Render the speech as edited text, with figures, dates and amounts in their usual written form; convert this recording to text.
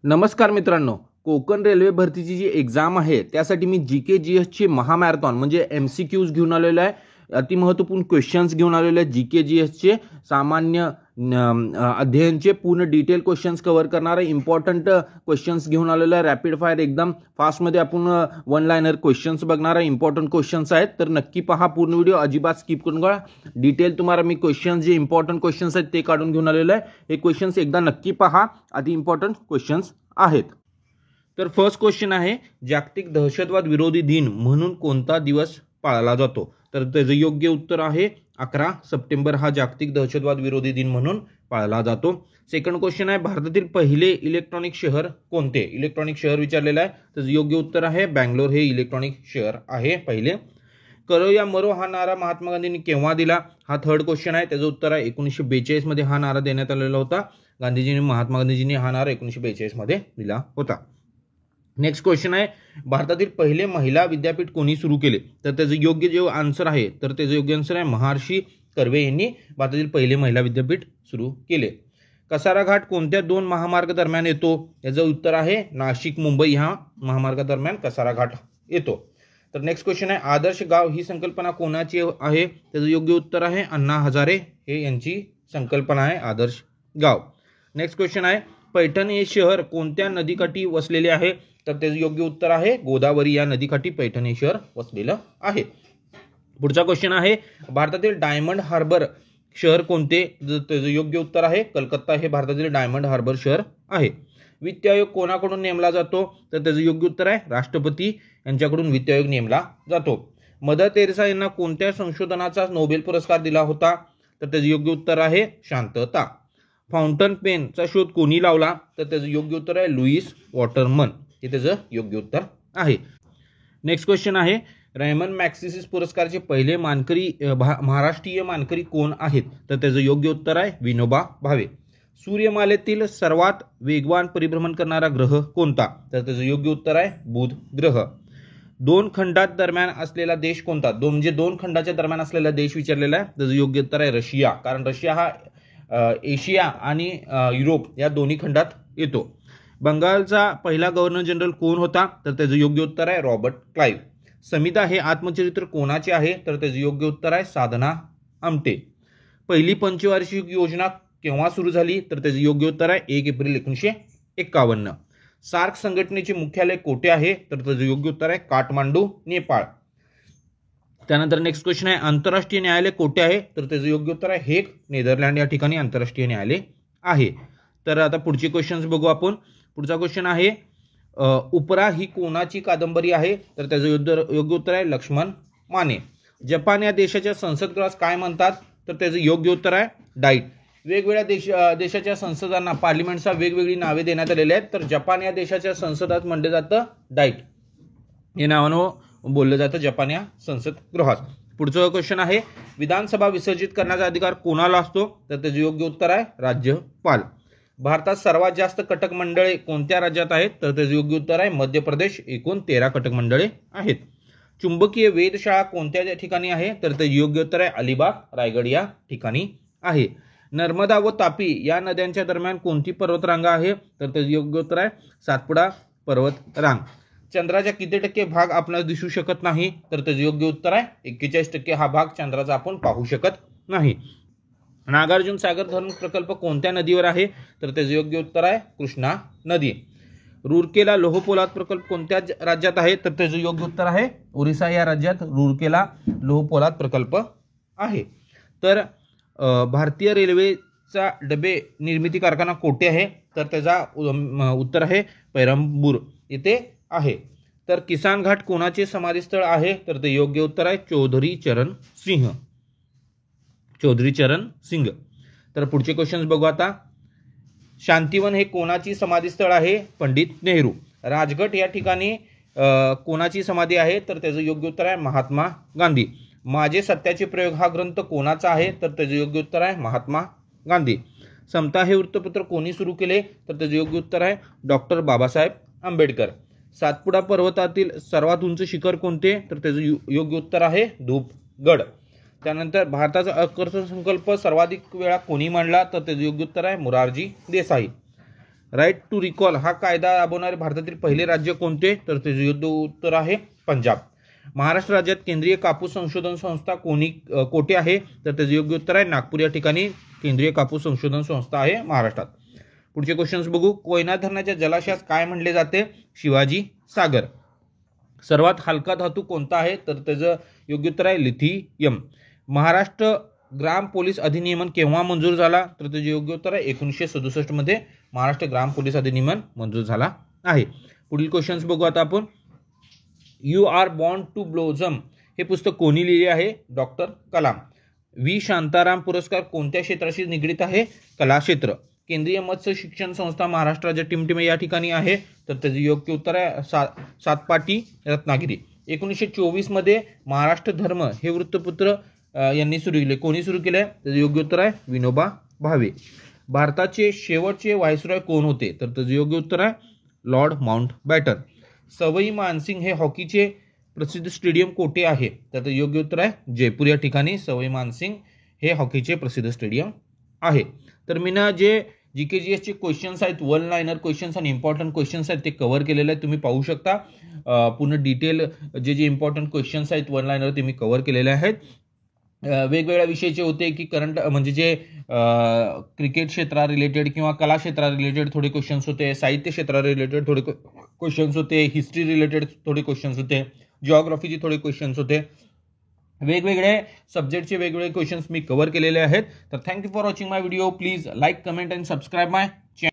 नमस्कार मित्रांनो, कोकण रेल्वे भरतीची जी एक्झाम आहे त्यासाठी मी जीके जीएसची महामॅरेथॉन म्हणजे एमसीक्यूज घेऊन आलेलो आहे. अतिमहत्त्वपूर्ण क्वेश्चन्स घेऊन आलेले आहेत. जीके जीएसचे सामान्य अध्ययनचे पूर्ण डिटेल क्वेश्चन्स कव्हर करणारे इम्पॉर्टंट क्वेश्चन्स घेऊन आलेले आहे. रॅपिड फायर एकदम फास्टमध्ये आपण वन लाइनर क्वेश्चन्स बघणार आहे. इम्पॉर्टंट क्वेश्चन्स आहेत, तर नक्की पहा पूर्ण व्हिडिओ, अजिबात स्किप करून बघा. डिटेल तुम्हाला मी क्वेश्चन्स जे इम्पॉर्टंट क्वेश्चन्स आहेत ते काढून घेऊन आलेलो आहे. हे क्वेश्चन्स एकदा नक्की पहा, अति इम्पॉर्टंट क्वेश्चन्स आहेत. तर फर्स्ट क्वेश्चन आहे, जागतिक दहशतवाद विरोधी दिन म्हणून कोणता दिवस पाळला जातो? तर त्याचं योग्य उत्तर आहे 11 सप्टेंबर हा जागतिक दहशतवाद विरोधी दिन म्हणून पाळला जातो. सेकंड क्वेश्चन आहे, भारतातील पहिले इलेक्ट्रॉनिक शहर कोणते? इलेक्ट्रॉनिक शहर विचारलेलं आहे. त्याचं योग्य उत्तर आहे बँगलोर हे इलेक्ट्रॉनिक शहर आहे पहिले. करो या मरो हा नारा महात्मा गांधींनी केव्हा दिला? हा थर्ड क्वेश्चन आहे. त्याचं उत्तर आहे 1942 मध्ये हा नारा देण्यात आलेला होता. महात्मा गांधीजींनी हा नारा 1942 मध्ये दिला होता. नेक्स्ट क्वेश्चन आहे, भारतातील पहिले महिला विद्यापीठ कोणी सुरू केले? तर त्याचं योग्य जे आन्सर आहे, तर त्याचं योग्य आन्सर आहे महर्षी कर्वे यांनी भारतातील पहिले महिला विद्यापीठ सुरू केले. कसारा घाट कोणत्या दोन महामार्ग दरम्यान येतो? याचं उत्तर आहे नाशिक मुंबई ह्या महामार्गादरम्यान कसारा घाट येतो. तर नेक्स्ट क्वेश्चन आहे, आदर्श गाव ही संकल्पना कोणाची आहे? त्याचं योग्य उत्तर आहे अण्णा हजारे हे यांची संकल्पना आहे आदर्श गाव. नेक्स्ट क्वेश्चन आहे, पैठण हे शहर कोणत्या नदीकाठी वसलेले आहे? तर त्याचं योग्य उत्तर आहे गोदावरी या नदीकाठी पैठण हे शहर वसलेलं आहे. पुढचा क्वेश्चन आहे, भारतातील डायमंड हार्बर शहर कोणते? त्याचं योग्य उत्तर आहे कलकत्ता हे भारतातील डायमंड हार्बर शहर आहे. वित्त आयोग कोणाकडून नेमला जातो? तर त्याचं योग्य उत्तर आहे राष्ट्रपती यांच्याकडून वित्त आयोग नेमला जातो. मदर तेरेसा यांना कोणत्या संशोधनाचा नोबेल पुरस्कार दिला होता? तर त्याचं योग्य उत्तर आहे शांतता. फाउंटन पेनचा शोध कोणी लावला? तर त्याचं योग्य उत्तर आहे लुईस वॉटरमन हे त्याचं योग्य उत्तर आहे. नेक्स्ट क्वेश्चन आहे, रेमन मॅग्सेसे पुरस्कारचे पहिले मानकरी महाराष्ट्रीय मानकरी कोण आहेत? तर त्याचं योग्य उत्तर आहे विनोबा भावे. सूर्यमालेतील सर्वात वेगवान परिभ्रमण करणारा ग्रह कोणता? तर त्याचं योग्य उत्तर आहे बुध ग्रह. दोन खंडात दरम्यान असलेला देश कोणता? दोन खंडाच्या दरम्यान असलेला देश विचारलेला आहे. त्याचं योग्य उत्तर आहे रशिया, कारण रशिया हा एशिया आणि युरोप या दोन्ही खंडात येतो. बंगालचा पहिला गव्हर्नर जनरल कोण होता? तर त्याचं योग्य उत्तर आहे रॉबर्ट क्लाइव्ह. समिता हे आत्मचरित्र कोणाचे आहे? तर त्याचं योग्य उत्तर आहे साधना आमटे. पहिली पंचवार्षिक योजना केव्हा सुरू झाली? तर त्याचं योग्य उत्तर आहे 1 एप्रिल 1951. सार्क संघटनेचे मुख्यालय कोठे आहे? तर त्याचं योग्य उत्तर आहे काठमांडू नेपाळ. त्यानंतर नेक्स्ट क्वेश्चन आहे, आंतरराष्ट्रीय न्यायालय कोठे आहे? तर त्याचं योग्य उत्तर आहे हेग नेदरलँड या ठिकाणी आंतरराष्ट्रीय न्यायालय आहे. तर आता पुढचे क्वेश्चन्स बघू आपण. पुढचा क्वेश्चन आहे, उपरा ही कोणाची कादंबरी आहे? तर त्याचं योग्य उत्तर आहे लक्ष्मण माने. जपान या देशाच्या संसदगृहास काय म्हणतात? तर त्याचं योग्य उत्तर आहे डाईट. वेगवेगळ्या देशाच्या संसदांना पार्लिमेंटचा वेगवेगळी नावे देण्यात आलेली आहेत. तर जपान या देशाच्या संसदात म्हणलं जातं डाईट हे नावानं बोललं जातं जपान या संसद गृहात. पुढचं क्वेश्चन आहे, विधानसभा विसर्जित करण्याचा अधिकार कोणाला असतो? तर त्याचं योग्य उत्तर आहे राज्यपाल. भारतात सर्वात जास्त कटक मंडळे कोणत्या राज्यात आहेत? तर त्याचं योग्य उत्तर आहे मध्य प्रदेश, एकूण 13 कटक मंडळे आहेत. चुंबकीय वेधशाळा कोणत्या ठिकाणी आहे? तर त्याचं योग्य उत्तर आहे अलिबाग रायगड या ठिकाणी आहे. नर्मदा व तापी या नद्यांच्या दरम्यान कोणती पर्वतरांग आहे? तर त्याचं योग्य उत्तर आहे सातपुडा पर्वत रांग. चंद्राच्या किती टक्के भाग आपणास दिसू शकत नाही? तर त्याचं योग्य उत्तर आहे 41% हा भाग चंद्राचा आपण पाहू शकत नाही. नागार्जुन सागर धरण प्रकल्प कोणत्या नदीवर आहे? तर त्याचं योग्य उत्तर आहे कृष्णा नदी. रूरकेला लोहपोलाद प्रकल्प कोणत्या राज्यात आहे? तर त्याचं योग्य उत्तर आहे ओरिसा या राज्यात रूरकेला लोहपोलाद प्रकल्प आहे. तर भारतीय रेल्वेचा डबे निर्मिती कारखाना कोठे आहे? तर त्याचा उत्तर आहे पेरंबूर येथे आहे. तर किसान घाट कोणाचे समाधीस्थळ आहे? तर ते योग्य उत्तर आहे चौधरी चरण सिंग. तर पुढचे क्वेश्चन्स बघू आता. शांतिवन हे कोणाची समाधीस्थळ आहे? पंडित नेहरू. राजघाट या ठिकाणी कोणाची समाधी आहे? तर त्याचं योग्य उत्तर आहे महात्मा गांधी. माझे सत्याचे प्रयोग हा ग्रंथ कोणाचा आहे? तर त्याचं योग्य उत्तर आहे महात्मा गांधी. समता हे वृत्तपत्र कोणी सुरू केले? तर त्याचं योग्य उत्तर आहे डॉक्टर बाबासाहेब आंबेडकर. सातपुडा पर्वतातील सर्वात उंच शिखर कोणते? तर त्याचं योग्य उत्तर आहे धूपगड. त्यानंतर भारताचा अर्थसंकल्प सर्वाधिक वेळा कोणी मांडला? तर त्याचं योग्य उत्तर आहे Morarji Desai. Right to recall हा कायदा राबवणारे भारतातील पहिले राज्य कोणते? तर त्याचे योग्य उत्तर आहे पंजाब. महाराष्ट्र राज्यात केंद्रीय कापूस संशोधन संस्था कोठे आहे? तर त्याचे योग्य उत्तर आहे नागपूर या ठिकाणी केंद्रीय कापूस संशोधन संस्था आहे महाराष्ट्रात. पुढचे क्वेश्चन्स बघू. कोयना धरणाच्या जलाशयास काय म्हणले जाते? शिवाजी सागर. सर्वात हलका धातू कोणता आहे? तर त्याचं योग्य उत्तर आहे लिथियम. महाराष्ट्र ग्राम पोलीस अधिनियमन केव्हा मंजूर झाला? तर त्याचे योग्य उत्तर आहे 1967 मध्ये महाराष्ट्र ग्राम पोलीस अधिनियमन मंजूर झाला आहे. पुढील क्वेश्चन्स बघू आता आपण. यू आर बॉर्न टू ब्लोझम हे पुस्तक कोणी लिहिले आहे? डॉक्टर कलाम. व्ही शांताराम पुरस्कार कोणत्या क्षेत्राशी निगडीत आहे? कला क्षेत्र. केंद्रीय मत्स्य शिक्षण संस्था महाराष्ट्र राज्य टिमटिमे या ठिकाणी आहे. तर त्याचे योग्य उत्तर आहे सातपाटी रत्नागिरी. 1924 मध्ये महाराष्ट्र धर्म हे वृत्तपत्र यांनी सुरू केले. कोणी सुरू केले? त्याचे योग्य उत्तर आहे विनोबा भावे. भारताचे शेवटचे व्हायसरॉय कोण होते? तर त्याचे योग्य उत्तर आहे लॉर्ड माउंटबॅटन. सवाई मानसिंग हे हॉकीचे प्रसिद्ध स्टेडियम कोठे आहे? तर त्याचे योग्य उत्तर आहे जयपूर या ठिकाणी सवाई मानसिंग हे हॉकीचे प्रसिद्ध स्टेडियम आहे. तर मी ना जे GK/GSचे क्वेश्चन्स आहेत, वन लाइनर क्वेश्चन्स आणि इम्पॉर्टंट क्वेश्चन्स आहेत ते कव्हर केलेले आहेत. तुम्ही पाहू शकता पूर्ण डिटेल जे इम्पॉर्टंट क्वेश्चन्स आहेत वन लाइनर ते मी कव्हर केलेले आहेत. वेगवेगळ्या विषयाचे होते की करंट म्हणजे जे क्रिकेट क्षेत्रा रिलेटेड किंवा कला क्षेत्रा रिलेटेड थोडे क्वेश्चन्स होते, साहित्य क्षेत्रा रिलेटेड थोडे क्वेश्चन्स होते, हिस्ट्री रिलेटेड थोडे क्वेश्चन्स होते, जिओग्राफीचे थोडे क्वेश्चन्स होते. वेगवेगळे सब्जेक्टचे वेगवेगळे क्वेश्चन्स मी कव्हर केलेले आहेत. तर thank you for watching my video. Please like, comment and subscribe my channel.